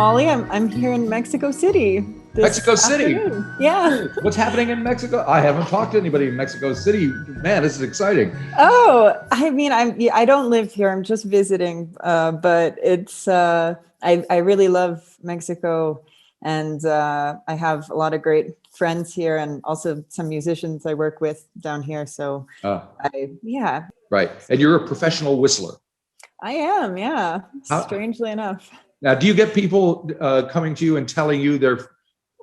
Ollie. I'm here in Mexico City this Mexico City. afternoon. Yeah. What's happening in Mexico? I haven't talked to anybody in Mexico City. Man, this is exciting. Oh, I mean, I don't live here. I'm just visiting, but it's I really love Mexico, and I have a lot of great friends here, and also some musicians I work with down here. So Uh, yeah, right. And you're a professional whistler. I am. Yeah, How, strangely enough. now, do you get people coming to you and telling you their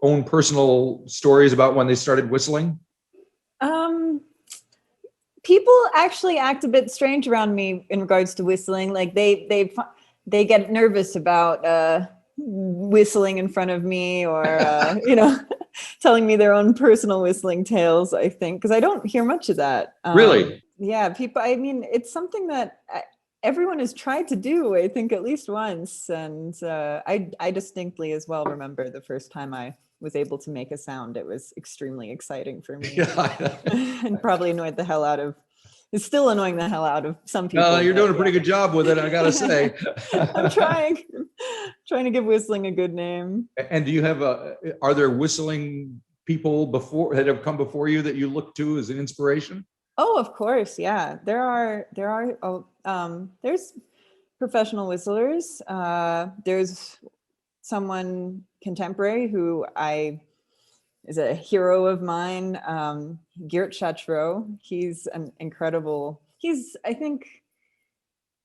own personal stories about when they started whistling? Um, People actually act a bit strange around me in regards to whistling. Like they get nervous about whistling in front of me, or telling me their own personal whistling tales. I think because I don't hear much of that. Really? Yeah, people. I mean, it's something that everyone has tried to do. I think at least once, and I distinctly as well remember the first time I was able to make a sound. It was extremely exciting for me. Yeah. And probably annoyed the hell out of, it's still annoying the hell out of some people. You're doing a pretty good job with it, I gotta say. I'm trying to give whistling a good name. And do you have are there whistling people before that have come before you that you look to as an inspiration? Oh, of course. Yeah. There's professional whistlers. There's someone contemporary who is a hero of mine, Geert Chatreau. He's an incredible, I think,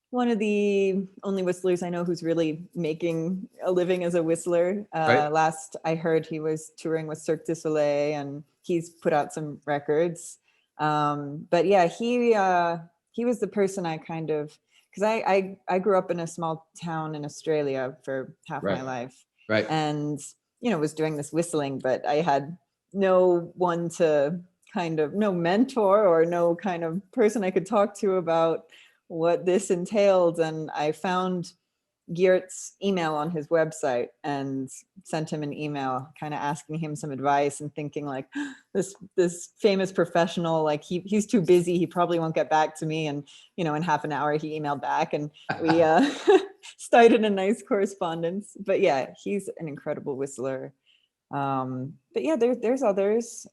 one of the only whistlers I know who's really making a living as a whistler. Right. Last I heard, he was touring with Cirque du Soleil, and he's put out some records. But yeah, he was the person I kind of, because I grew up in a small town in Australia for half my life. Right. And, was doing this whistling, but I had no one to no mentor or no kind of person I could talk to about what this entailed. And I found Geert's email on his website and sent him an email kind of asking him some advice, and thinking like, this famous professional, like he's too busy, he probably won't get back to me. And in half an hour he emailed back, and we started a nice correspondence. But yeah, he's an incredible whistler. But yeah, there's others.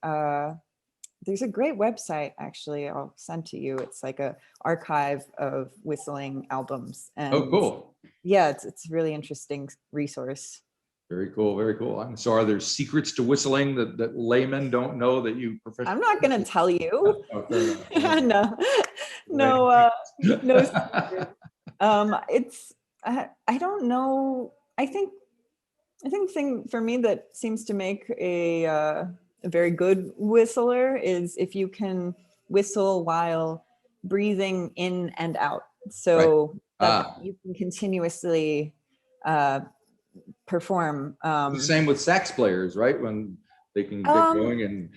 There's a great website, actually, I'll send to you. It's like a archive of whistling albums. And oh, cool. Yeah, it's a really interesting resource. Very cool, very cool. So are there secrets to whistling that laymen don't know that you professionally? I'm not going to tell you. Oh, no, secret. I don't know. I think thing for me that seems to make a very good whistler is if you can whistle while breathing in and out, so that you can continuously perform. The same with sax players, right? When they can get going and.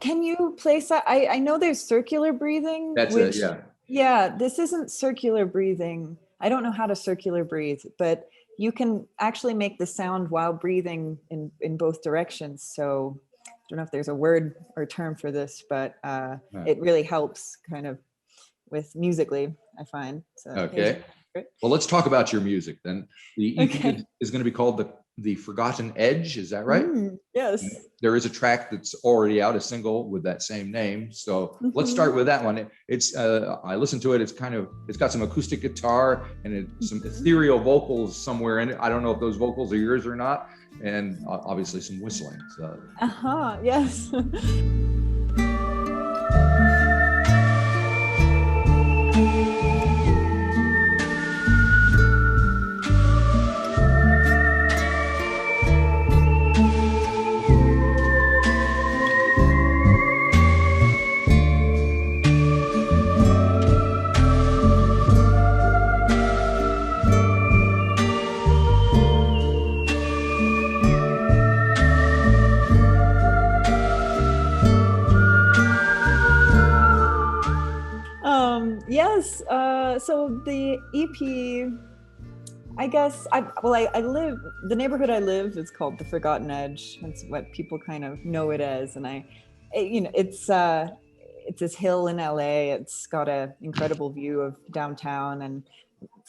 Can you place that? I know there's circular breathing. That's which, it. Yeah. Yeah, this isn't circular breathing. I don't know how to circular breathe, but you can actually make the sound while breathing in both directions. So I don't know if there's a word or term for this, but it really helps kind of with musically, I find. So, okay. Well, let's talk about your music then. The EP is going to be called the Forgotten Edge. Is that right? Yes. And there is a track that's already out, a single with that same name. So let's start with that one. It's I listened to it. It's got some acoustic guitar and some ethereal vocals somewhere in it. I don't know if those vocals are yours or not. And obviously some whistling. So. Yes. Yes. So the EP, I guess, I live, the neighborhood I live is called the Forgotten Edge. That's what people kind of know it as. And it's this hill in LA. It's got an incredible view of downtown, and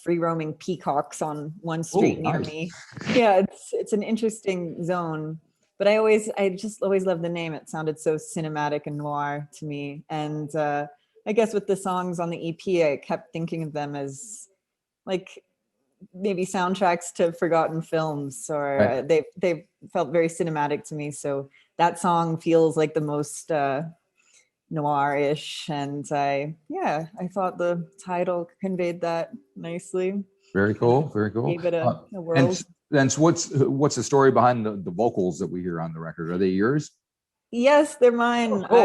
free roaming peacocks on one Oh, street near nice. me. Yeah, it's an interesting zone. But I just always loved the name. It sounded so cinematic and noir to me. And I guess with the songs on the EP, I kept thinking of them as like maybe soundtracks to forgotten films, or Right. they felt very cinematic to me. So that song feels like the most noir-ish, and I thought the title conveyed that nicely. Very Kind of cool. Very cool. gave it a And world. then so what's the story behind the vocals that we hear on the record? Are they yours? Yes, they're Oh, mine. cool.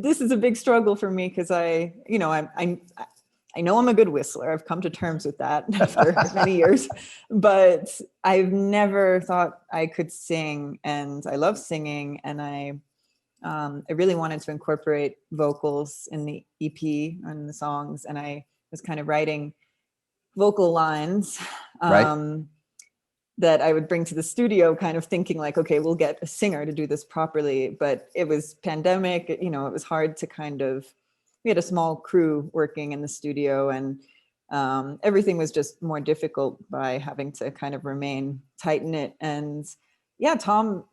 This is a big struggle for me because I know I'm a good whistler. I've come to terms with that after many years, but I've never thought I could sing, and I love singing, and I really wanted to incorporate vocals in the EP and the songs, and I was kind of writing vocal lines Right. that I would bring to the studio, kind of thinking like, okay, we'll get a singer to do this properly. But it was pandemic, it was hard to we had a small crew working in the studio, and everything was just more difficult by having to kind of remain tight knit. And yeah, Tom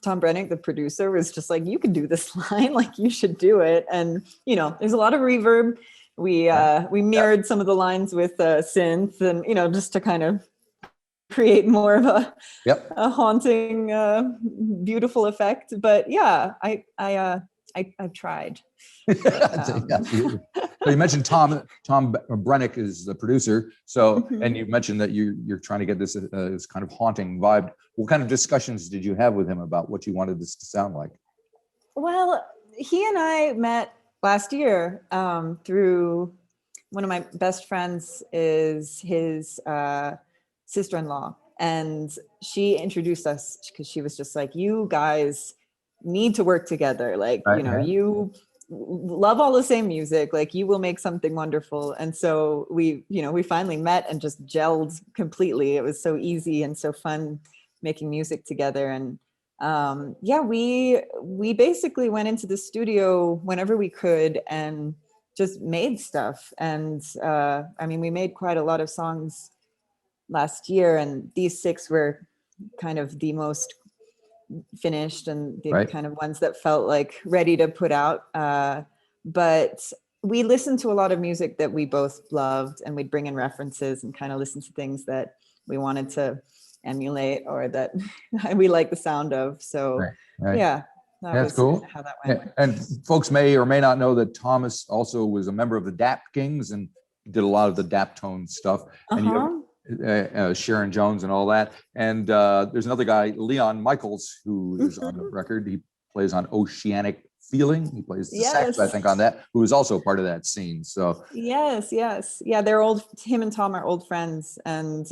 Brennick, the producer, was just like, you can do this line, like you should do it. And there's a lot of reverb. We mirrored some of the lines with synth, and just to kind of create more of a haunting, beautiful effect. But yeah, I've tried. Absolutely. So you mentioned Tom Brennick is the producer. So, and you mentioned that you're trying to get this kind of haunting vibe. What kind of discussions did you have with him about what you wanted this to sound like? Well, he and I met last year through one of my best friends is his sister-in-law, and she introduced us because she was just like, you guys need to work together, like Right, you love all the same music, like you will make something wonderful. And so we finally met and just gelled completely. It was so easy and so fun making music together. And we basically went into the studio whenever we could and just made stuff. And we made quite a lot of songs last year, and these 6 were kind of the most finished and the kind of ones that felt like ready to put out. But we listened to a lot of music that we both loved, and we'd bring in references and kind of listen to things that we wanted to emulate or that we like the sound of. So yeah, that's cool. How that went. And folks may or may not know that Thomas also was a member of the Dap Kings and did a lot of the Dap tone stuff. And you have Sharon Jones and all that. And there's another guy, Leon Michaels, who is on the record. He plays on Oceanic Feeling. He plays the sax, I think, on that, who is also part of that scene. So yes. Yeah, they're old. Him and Tom are old friends. And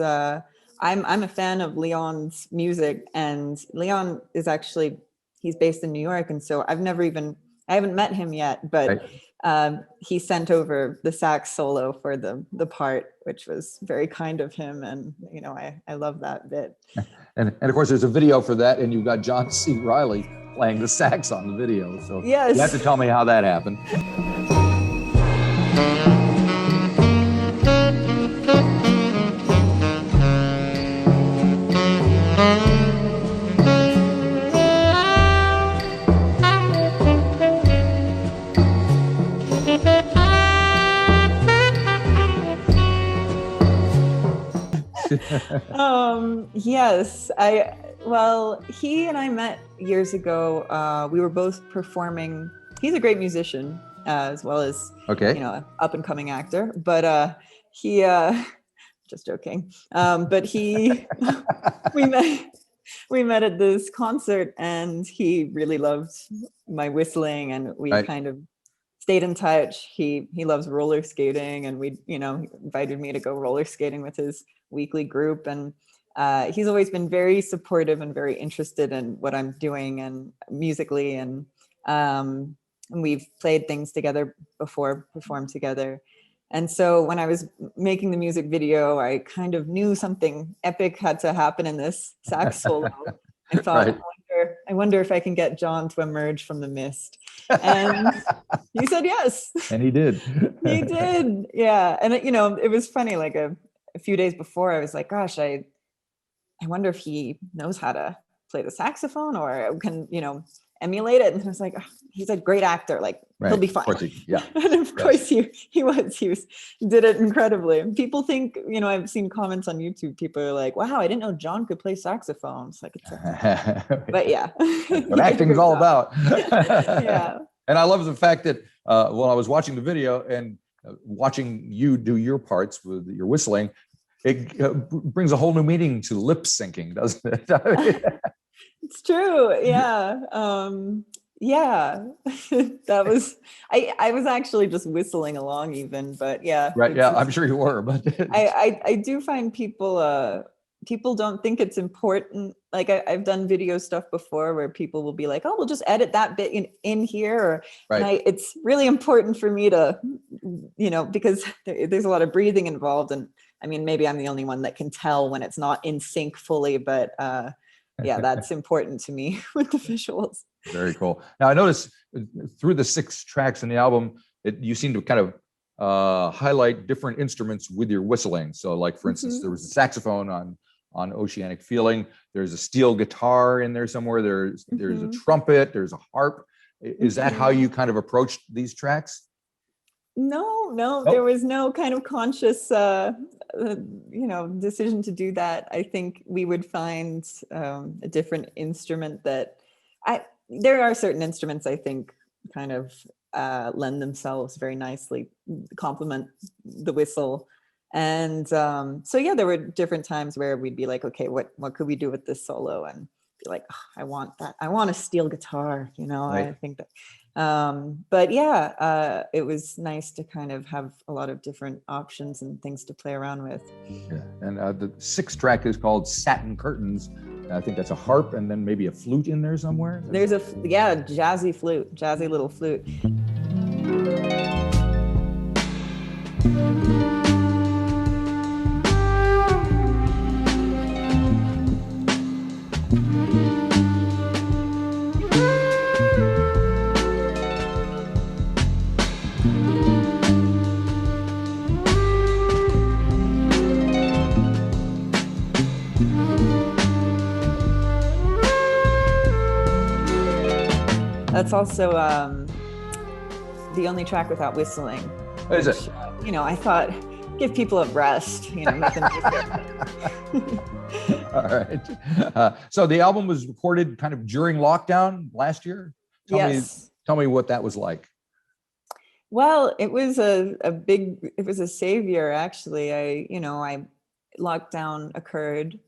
I'm a fan of Leon's music. And Leon is actually, he's based in New York. And so I haven't met him yet, but he sent over the sax solo for the part, which was very kind of him. And, I love that bit. And of course, there's a video for that, and you've got John C. Reilly playing the sax on the video. So yes, you have to tell me how that happened. Yes, he and I met years ago. We were both performing. He's a great musician as well as up and coming actor, but he just joking. But we met at this concert, and he really loved my whistling, and we kind of stayed in touch. He loves roller skating, and we invited me to go roller skating with his weekly group. And he's always been very supportive and very interested in what I'm doing and musically. And we've played things together before, performed together. And so when I was making the music video, I kind of knew something epic had to happen in this sax solo. I thought, I wonder if I can get John to emerge from the mist. And he said yes. And he did. He did. Yeah. And it was funny, like a few days before, I was like, gosh, I wonder if he knows how to play the saxophone or can, emulate it. And I was like, oh, he's a great actor. Like, Right. he'll be fine. Of course yeah. And of course he did it incredibly. People think, I've seen comments on YouTube. People are like, wow, I didn't know John could play saxophone. It's like, but yeah. What acting's all about. Yeah. And I love the fact that while I was watching the video and watching you do your parts with your whistling, it brings a whole new meaning to lip syncing, doesn't it? It's true. Yeah. Yeah. That was, I was actually just whistling along even, but yeah. Right. Yeah. I'm sure you were, but I do find people don't think it's important. Like I've done video stuff before where people will be like, oh, we'll just edit that bit in here. Right. And it's really important for me to, because there's a lot of breathing involved. And I mean, maybe I'm the only one that can tell when it's not in sync fully, but yeah, that's important to me with the visuals. Very cool. Now I noticed through the 6 tracks in the album, you seem to kind of highlight different instruments with your whistling. So like, for instance, there was a saxophone on Oceanic Feeling. There's a steel guitar in there somewhere. There's a trumpet, there's a harp. Is that how you kind of approached these tracks? No, there was no kind of conscious, decision to do that. I think we would find a different instrument there are certain instruments I think kind of lend themselves very nicely, complement the whistle. And so yeah, there were different times where we'd be like, okay, what could we do with this solo? And be like, oh, I want that. I want a steel guitar, Right. I think that. But yeah, it was nice to kind of have a lot of different options and things to play around with. Yeah. And the 6th track is called Satin Curtains. I think that's a harp and then maybe a flute in there somewhere. There's jazzy little flute. That's also the only track without whistling. Is it? I thought, give people a rest, make them All right. So the album was recorded kind of during lockdown last year. Tell me what that was like. Well, it was it was a savior, actually. Lockdown occurred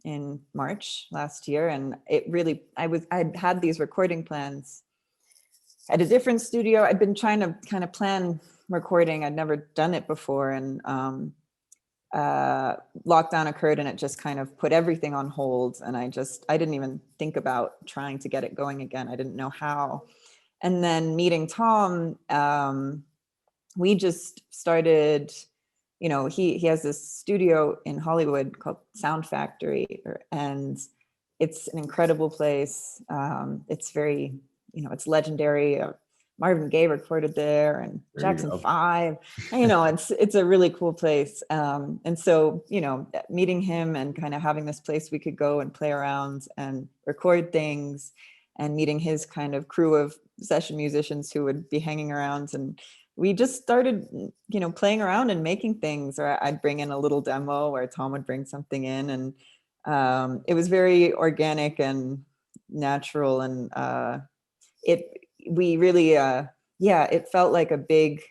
in March last year, and it really, I'd had these recording plans at a different studio. I'd been trying to kind of plan recording. I'd never done it before. And lockdown occurred and it just kind of put everything on hold. And I didn't even think about trying to get it going again. I didn't know how. And then meeting Tom, we just started, he has this studio in Hollywood called Sound Factory, and it's an incredible place. It's very, it's legendary. Marvin Gaye recorded there, and Jackson 5. It's a really cool place. And so, meeting him and kind of having this place we could go and play around and record things, and meeting his kind of crew of session musicians who would be hanging around. And we just started, playing around and making things, or I'd bring in a little demo or Tom would bring something in. And it was very organic and natural. And it felt like a big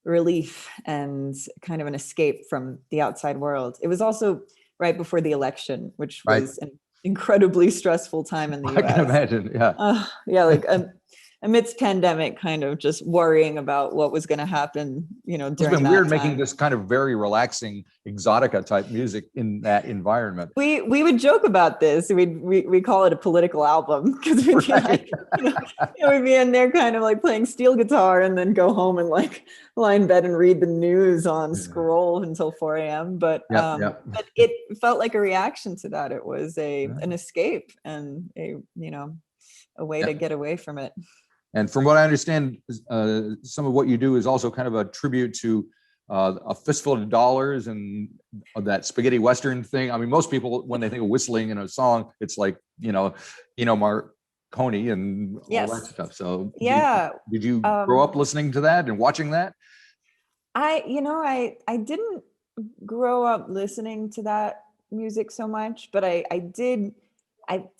relief and kind of an escape from the outside world. It was also right before the election, which was an incredibly stressful time in the US. I can imagine, yeah. Amidst pandemic, kind of just worrying about what was going to happen, during it's been that weird time. Making this kind of very relaxing exotica type music in that environment. We would joke about this. We call it a political album, because we'd be like, we'd be in there kind of like playing steel guitar and then go home and like lie in bed and read the news on Scroll until 4 a.m. But but it felt like a reaction to that. It was an escape and a way to get away from it. And from what I understand, some of what you do is also kind of a tribute to a fistful of dollars and that spaghetti western thing. I mean, most people, when they think of whistling in a song, it's like, Marconi and all that stuff. So did you grow up listening to that and watching that? I didn't grow up listening to that music so much, but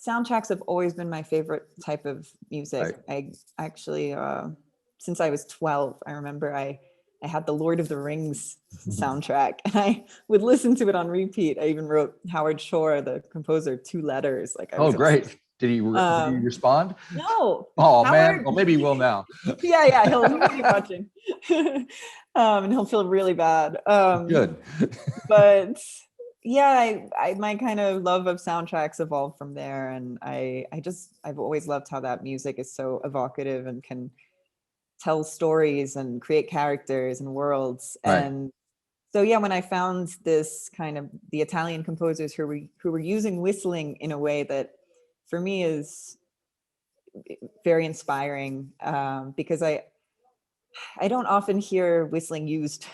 soundtracks have always been my favorite type of music. Right. I actually, since I was 12, I remember I had the Lord of the Rings soundtrack, and I would listen to it on repeat. I even wrote Howard Shore, the composer, 2 letters. Like, great. Did he respond? No. Oh, Howard, man. Well, maybe he will now. Yeah, he'll be watching. And he'll feel really bad. Good. But yeah, my kind of love of soundtracks evolved from there. And I've always loved how that music is so evocative and can tell stories and create characters and worlds. Right. And so, yeah, when I found this kind of the Italian composers who were using whistling in a way that for me is very inspiring, because I don't often hear whistling used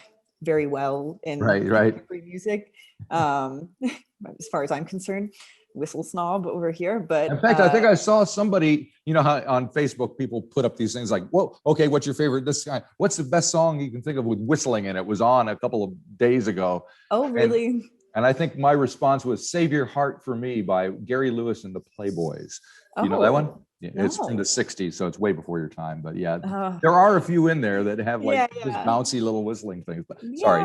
very well in contemporary music, as far as I'm concerned. Whistle snob over here, but in fact, I think I saw somebody, how on Facebook people put up these things like, "Well, okay, what's your favorite? This guy, what's the best song you can think of with whistling?" And it was on a couple of days ago. Oh, really? And I think my response was "Save Your Heart for Me" by Gary Lewis and the Playboys. You know that one? Yeah, no. It's from the 60s, so it's way before your time. But yeah, there are a few in there that have like just bouncy little whistling things. But sorry.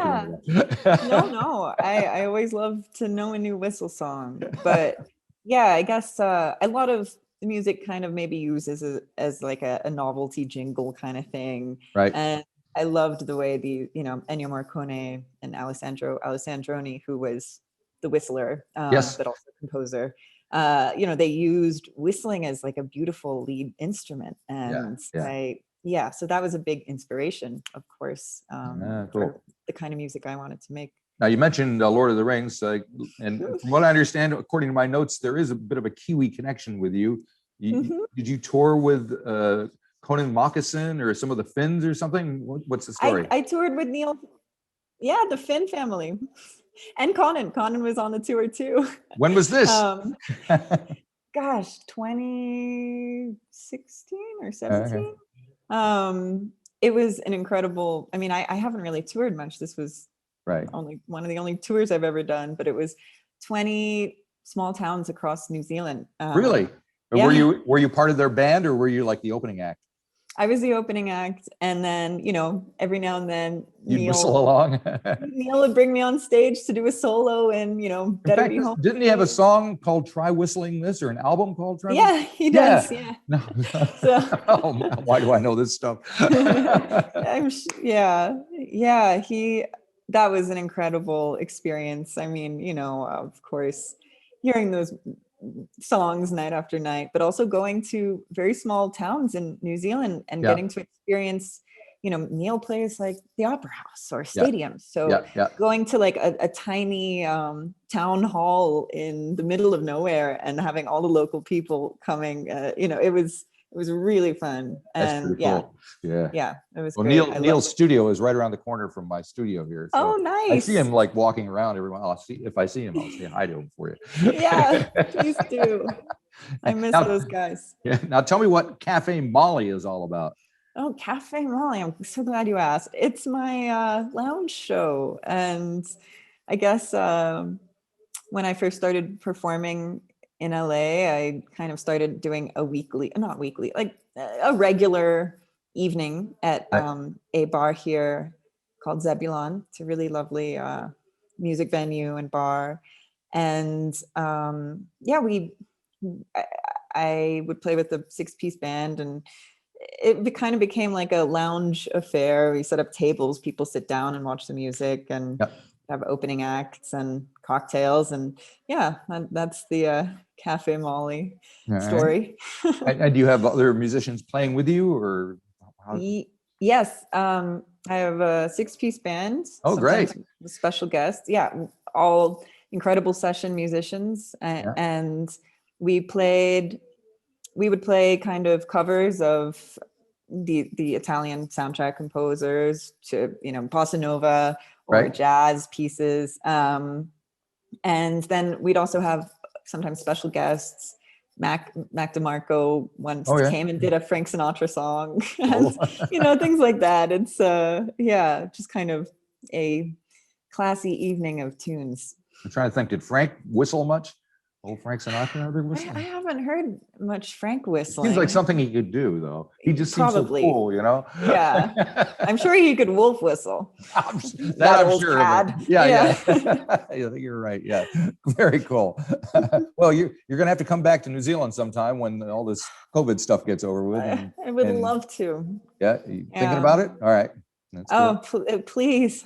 No. I always love to know a new whistle song. But yeah, I guess a lot of the music kind of maybe uses as like a novelty jingle kind of thing. Right. And I loved the way Ennio Morricone and Alessandro Alessandroni, who was the whistler, but also composer. They used whistling as like a beautiful lead instrument, and so that was a big inspiration, of course, for the kind of music I wanted to make. Now you mentioned Lord of the Rings, and from what I understand, according to my notes, there is a bit of a Kiwi connection with you. Did you tour with Conan Moccasin or some of the Finns or something? What's the story? I toured with Neil. Yeah, the Finn family. And Conan was on the tour too. When was this? Gosh, 2016 or 17. It was an incredible, I haven't really toured much. This was only one of the only tours I've ever done, but it was 20 small towns across New Zealand. Really? Yeah. Were you part of their band, or were you like the opening act? I was the opening act, and then, every now and then You'd whistle along. Neil would bring me on stage to do a solo, and Better Be Home. Didn't he have a song called "Try Whistling This" or an album called "Try"? Yeah, he does. Yeah. No. Oh, why do I know this stuff? That was an incredible experience. Of course, hearing those songs night after night, but also going to very small towns in New Zealand and getting to experience, Neil plays like the opera house or stadium. So going to like a tiny town hall in the middle of nowhere and having all the local people coming, it was really fun. And cool. It was well, great. Neil's studio is right around the corner from my studio here. So oh, nice. I see him like walking around every while. If I see him, I'll say hi to him for you. Yeah, please do. I miss those guys. Yeah. Now tell me what Cafe Molly is all about. Oh, Cafe Molly. I'm so glad you asked. It's my lounge show. And I guess when I first started performing in LA, I kind of started doing a regular evening at a bar here called Zebulon. It's a really lovely music venue and bar. And I would play with the 6-piece band, and it kind of became like a lounge affair. We set up tables, people sit down and watch the music, and have opening acts and cocktails, and that's the Cafe Molly story. And do you have other musicians playing with you, or how? Yes, I have a 6-piece band. Oh, great! Special guests, all incredible session musicians, and we played we would play kind of covers of the Italian soundtrack composers to, bossa nova or Right. jazz pieces. And then we'd also have sometimes special guests. Mac DeMarco once Oh, yeah. came and did a Frank Sinatra song, Cool. and, things like that. It's just kind of a classy evening of tunes. I'm trying to think, did Frank whistle much? Old Frank Sinatra ever whistle? I haven't heard much Frank whistling. Seems like something he could do, though. He just seems so Probably. cool, Yeah. I'm sure he could wolf whistle. That I'm old sure of it. cad. Yeah. Yeah, you're right. Yeah, very cool. Well, you're gonna have to come back to New Zealand sometime when all this COVID stuff gets over with. I would love to. Yeah, you thinking about it? All right. That's cool. Please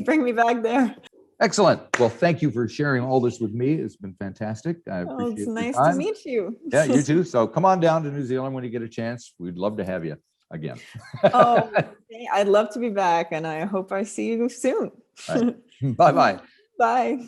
bring me back there. Excellent. Well, thank you for sharing all this with me. It's been fantastic. I appreciate It's your nice time. to meet you. Yeah, you too. So come on down to New Zealand when you get a chance. We'd love to have you again. Oh, I'd love to be back, and I hope I see you soon. Bye-bye. Bye.